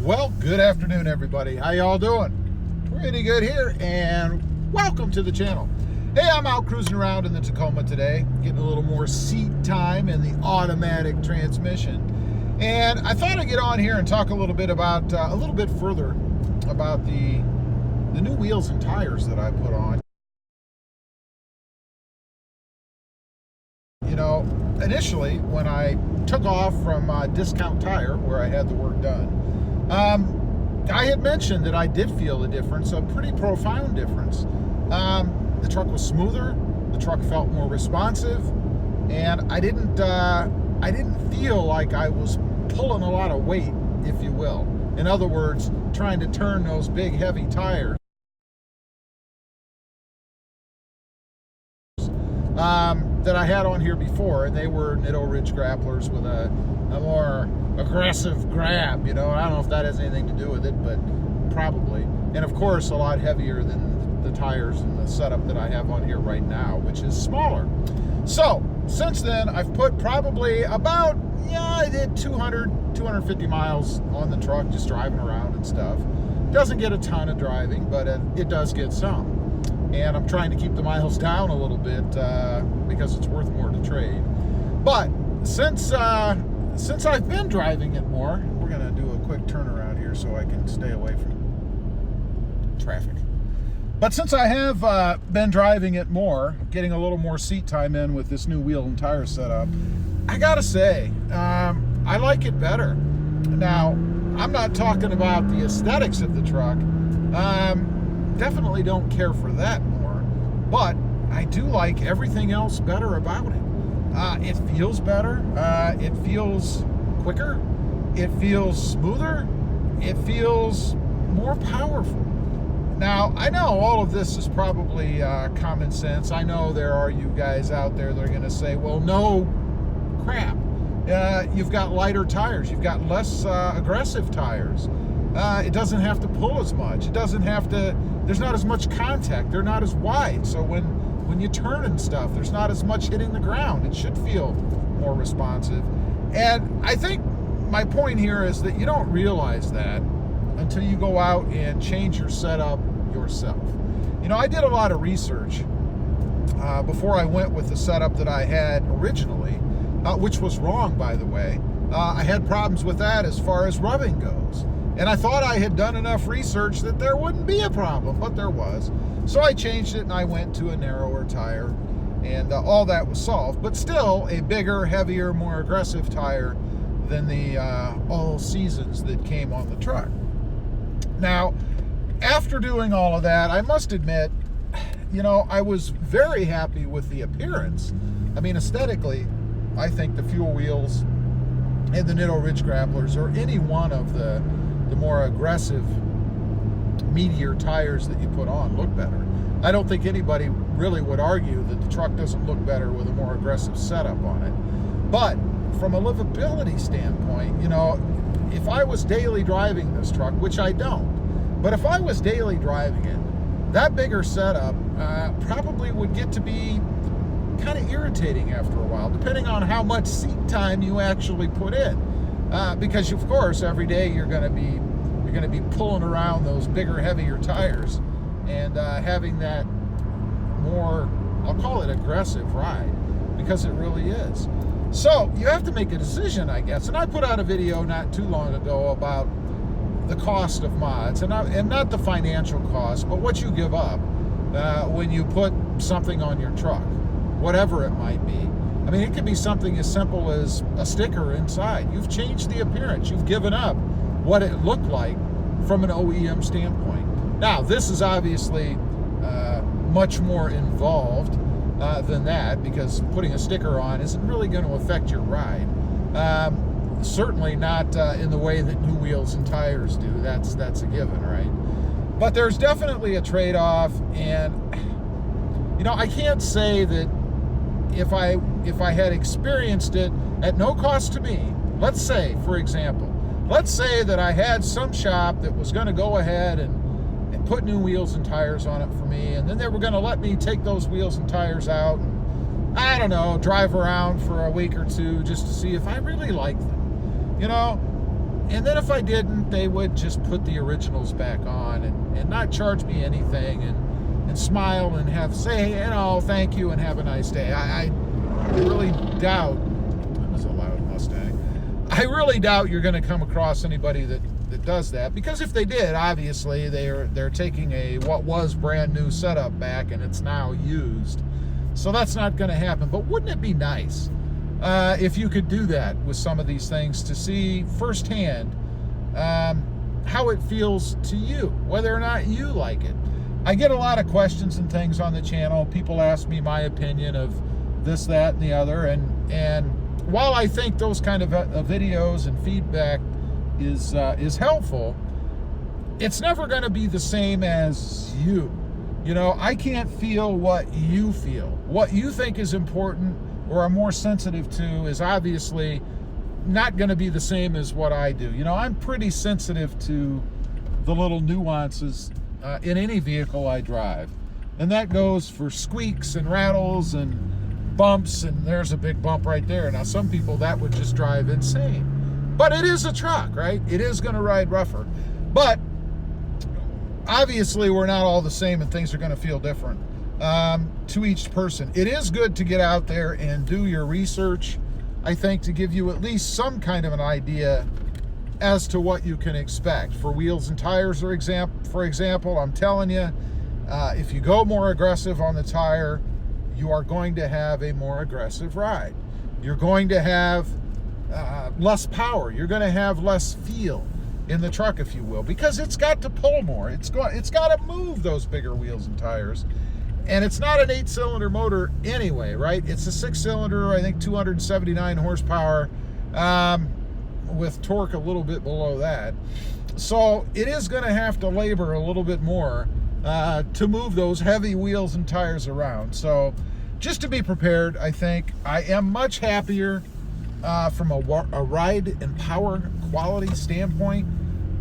Well, good afternoon, everybody. How y'all doing? Pretty good here, and welcome to the channel. Hey, I'm out cruising around in the Tacoma today, getting a little more seat time in the automatic transmission. And I thought I'd get on here and talk a little bit about, a little bit further about the new wheels and tires that I put on. You know, initially, when I took off from Discount Tire, where I had the work done, I had mentioned that I did feel a difference, a pretty profound difference. The truck was smoother, the truck felt more responsive, and I didn't feel like I was pulling a lot of weight, if you will. In other words, trying to turn those big, heavy tires. That I had on here before, and they were Nitto Ridge grapplers with a more aggressive grab, you know. I don't know if that has anything to do with it, but probably. And of course, a lot heavier than the tires and the setup that I have on here right now, which is smaller. So, since then, I've put probably about, I did 250 miles on the truck, just driving around and stuff. Doesn't get a ton of driving, but it does get some. And I'm trying to keep the miles down a little bit because it's worth more to trade. But since I've been driving it more, we're gonna do a quick turnaround here so I can stay away from traffic. But since I have been driving it more, getting a little more seat time in with this new wheel and tire setup, I gotta say, I like it better. Now, I'm not talking about the aesthetics of the truck. Definitely don't care for that more, but I do like everything else better about it. It feels better, it feels quicker, it feels smoother, it feels more powerful. Now, I know all of this is probably common sense. I know there are you guys out there that are going to say, well, no crap. You've got lighter tires, you've got less aggressive tires. It doesn't have to pull as much. It doesn't have to, there's not as much contact. They're not as wide. So when you turn and stuff, there's not as much hitting the ground. It should feel more responsive. And I think my point here is that you don't realize that until you go out and change your setup yourself. You know, I did a lot of research before I went with the setup that I had originally, which was wrong, by the way. I had problems with that as far as rubbing goes. And I thought I had done enough research that there wouldn't be a problem, but there was. So I changed it and I went to a narrower tire, and all that was solved. But still, a bigger, heavier, more aggressive tire than the all seasons that came on the truck. Now, after doing all of that, I must admit, you know, I was very happy with the appearance. I mean, aesthetically, I think the fuel wheels and the Nitto Ridge grapplers, or any one of the more aggressive, meatier tires that you put on, look better. I don't think anybody really would argue that the truck doesn't look better with a more aggressive setup on it. But from a livability standpoint, you know, if I was daily driving this truck, which I don't, but if I was daily driving it, that bigger setup probably would get to be kind of irritating after a while, depending on how much seat time you actually put in. Because of course, every day you're going to be pulling around those bigger, heavier tires and having that more, I'll call it aggressive ride, because it really is. So you have to make a decision, I guess. And I put out a video not too long ago about the cost of mods, and not the financial cost, but what you give up when you put something on your truck, whatever it might be. I mean, it could be something as simple as a sticker inside. You've changed the appearance. You've given up what it looked like from an OEM standpoint. Now, this is obviously much more involved than that, because putting a sticker on isn't really going to affect your ride. Certainly not in the way that new wheels and tires do. That's a given, right? But there's definitely a trade-off, and you know, I can't say that if I had experienced it at no cost to me. Let's say, for example, let's say that I had some shop that was going to go ahead and put new wheels and tires on it for me, and then they were going to let me take those wheels and tires out and, I don't know, drive around for a week or two just to see if I really like them. You know, And then if I didn't, they would just put the originals back on and not charge me anything and smile and say, you know, thank you and have a nice day. I really doubt, that was a loud Mustang. I really doubt you're going to come across anybody that does that, because if they did, obviously they're taking what was brand new setup back and it's now used. So that's not going to happen. But wouldn't it be nice if you could do that with some of these things, to see firsthand how it feels to you, whether or not you like it. I get a lot of questions and things on the channel. People ask me my opinion of this, that, and the other, and while I think those kind of videos and feedback is helpful, it's never going to be the same as you. You know, I can't feel what you feel. What you think is important or are more sensitive to is obviously not going to be the same as what I do. You know, I'm pretty sensitive to the little nuances in any vehicle I drive. And that goes for squeaks and rattles and bumps, and there's a big bump right there. Now, some people, that would just drive insane. But it is a truck, right? It is going to ride rougher. But obviously, we're not all the same, and things are going to feel different to each person. It is good to get out there and do your research, I think, to give you at least some kind of an idea as to what you can expect. For wheels and tires, for example, I'm telling you, if you go more aggressive on the tire, you are going to have a more aggressive ride. You're going to have less power. You're going to have less feel in the truck, if you will, because it's got to pull more. It's got to move those bigger wheels and tires. And it's not an 8-cylinder motor anyway, right? It's a 6-cylinder, I think 279 horsepower, with torque a little bit below that. So it is going to have to labor a little bit more to move those heavy wheels and tires around. So just to be prepared, I think I am much happier from a ride and power quality standpoint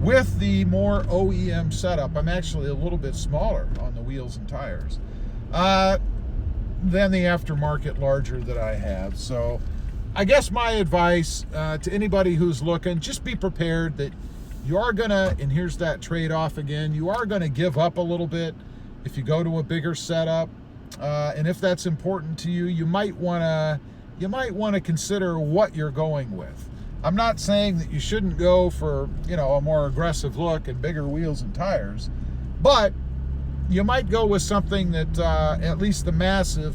with the more OEM setup. I'm actually a little bit smaller on the wheels and tires than the aftermarket larger that I have. So I guess my advice to anybody who's looking, just be prepared that you are gonna, and here's that trade-off again, you are gonna give up a little bit if you go to a bigger setup, and if that's important to you, you might want to consider what you're going with. I'm not saying that you shouldn't go for, you know, a more aggressive look and bigger wheels and tires, but you might go with something that at least the masses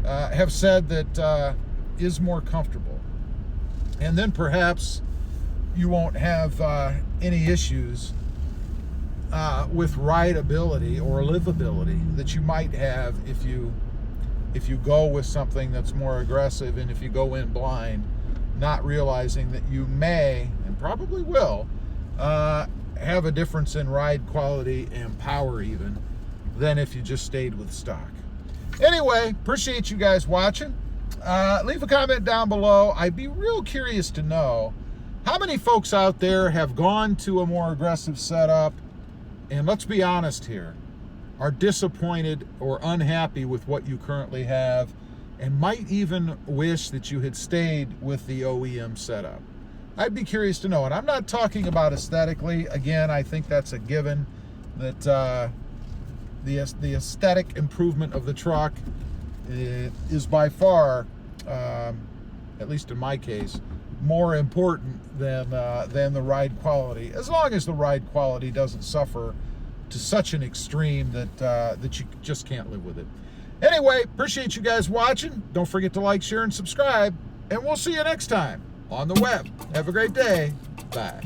have said that is more comfortable. And then perhaps you won't have any issues with rideability or livability that you might have if you go with something that's more aggressive, and if you go in blind, not realizing that you may, and probably will, have a difference in ride quality and power even, than if you just stayed with stock. Anyway, appreciate you guys watching. Leave a comment down below. I'd be real curious to know how many folks out there have gone to a more aggressive setup, and let's be honest here, are disappointed or unhappy with what you currently have, and might even wish that you had stayed with the OEM setup. I'd be curious to know. And I'm not talking about aesthetically. Again, I think that's a given, that the aesthetic improvement of the truck is by far, at least in my case, more important than the ride quality, as long as the ride quality doesn't suffer to such an extreme that you just can't live with it. Anyway, appreciate you guys watching. Don't forget to like, share, and subscribe, and we'll see you next time on the web. Have a great day. Bye.